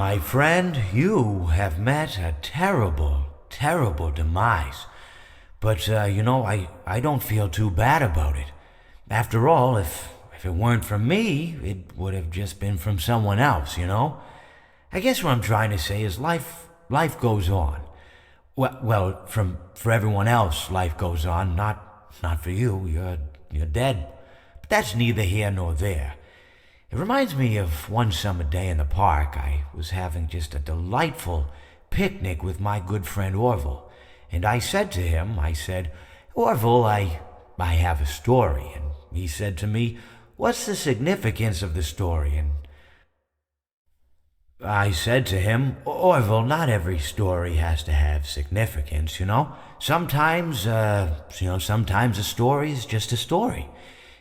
my friend, you have met a terrible, terrible demise. But, I don't feel too bad about it. After all, if it weren't from me, it would have just been from someone else, you know? I guess what I'm trying to say is life goes on. For everyone else, life goes on, not for you. You're dead. But that's neither here nor there. It reminds me of one summer day in the park. I was having just a delightful picnic with my good friend Orville. And I said to him, Orville, I have a story. And he said to me, what's the significance of the story? And I said to him, Orville, not every story has to have significance, you know? Sometimes a story is just a story.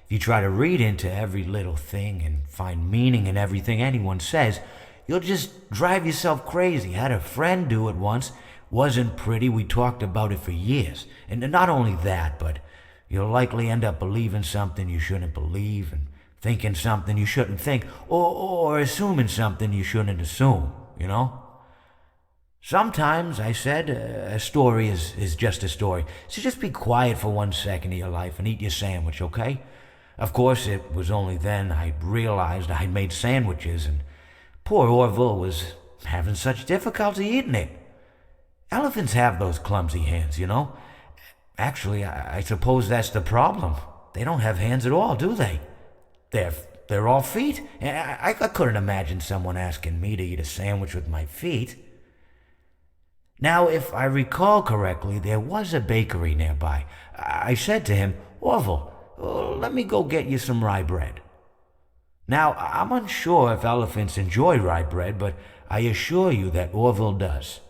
If you try to read into every little thing and find meaning in everything anyone says, you'll just drive yourself crazy. I had a friend do it once. Wasn't pretty. We talked about it for years. And not only that, but you'll likely end up believing something you shouldn't believe and thinking something you shouldn't think, or assuming something you shouldn't assume, you know? Sometimes, I said, a story is just a story. So just be quiet for 1 second of your life and eat your sandwich, okay? Of course, it was only then I realized I'd made sandwiches and poor Orville was having such difficulty eating it. Elephants have those clumsy hands, you know? Actually, I suppose that's the problem. They don't have hands at all, do they? They're all feet. I couldn't imagine someone asking me to eat a sandwich with my feet. Now, if I recall correctly, there was a bakery nearby. I said to him, Orville, let me go get you some rye bread. Now, I'm unsure if elephants enjoy rye bread, but I assure you that Orville does.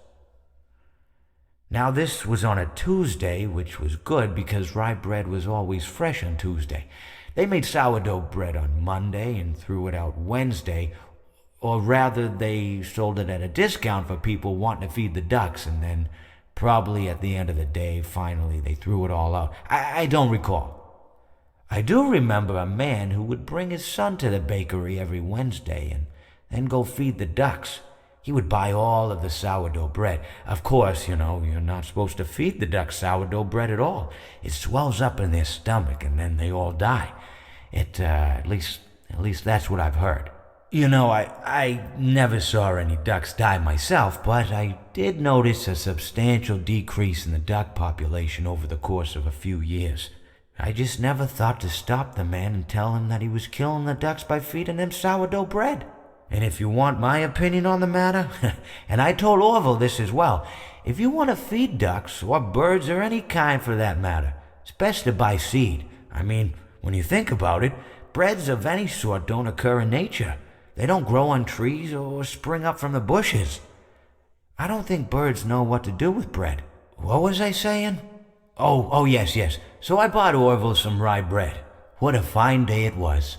Now, this was on a Tuesday, which was good because rye bread was always fresh on Tuesday. They made sourdough bread on Monday and threw it out Wednesday, or rather, they sold it at a discount for people wanting to feed the ducks, and then probably at the end of the day, finally, they threw it all out. I don't recall. I do remember a man who would bring his son to the bakery every Wednesday and then go feed the ducks. He would buy all of the sourdough bread. Of course, you're not supposed to feed the ducks sourdough bread at all. It swells up in their stomach and then they all die. At least that's what I've heard. I never saw any ducks die myself, but I did notice a substantial decrease in the duck population over the course of a few years. I just never thought to stop the man and tell him that he was killing the ducks by feeding them sourdough bread. And if you want my opinion on the matter, and I told Orville this as well, if you want to feed ducks, or birds, or any kind for that matter, it's best to buy seed. I mean, when you think about it, breads of any sort don't occur in nature. They don't grow on trees or spring up from the bushes. I don't think birds know what to do with bread. What was I saying? Oh, yes. So I bought Orville some rye bread. What a fine day it was.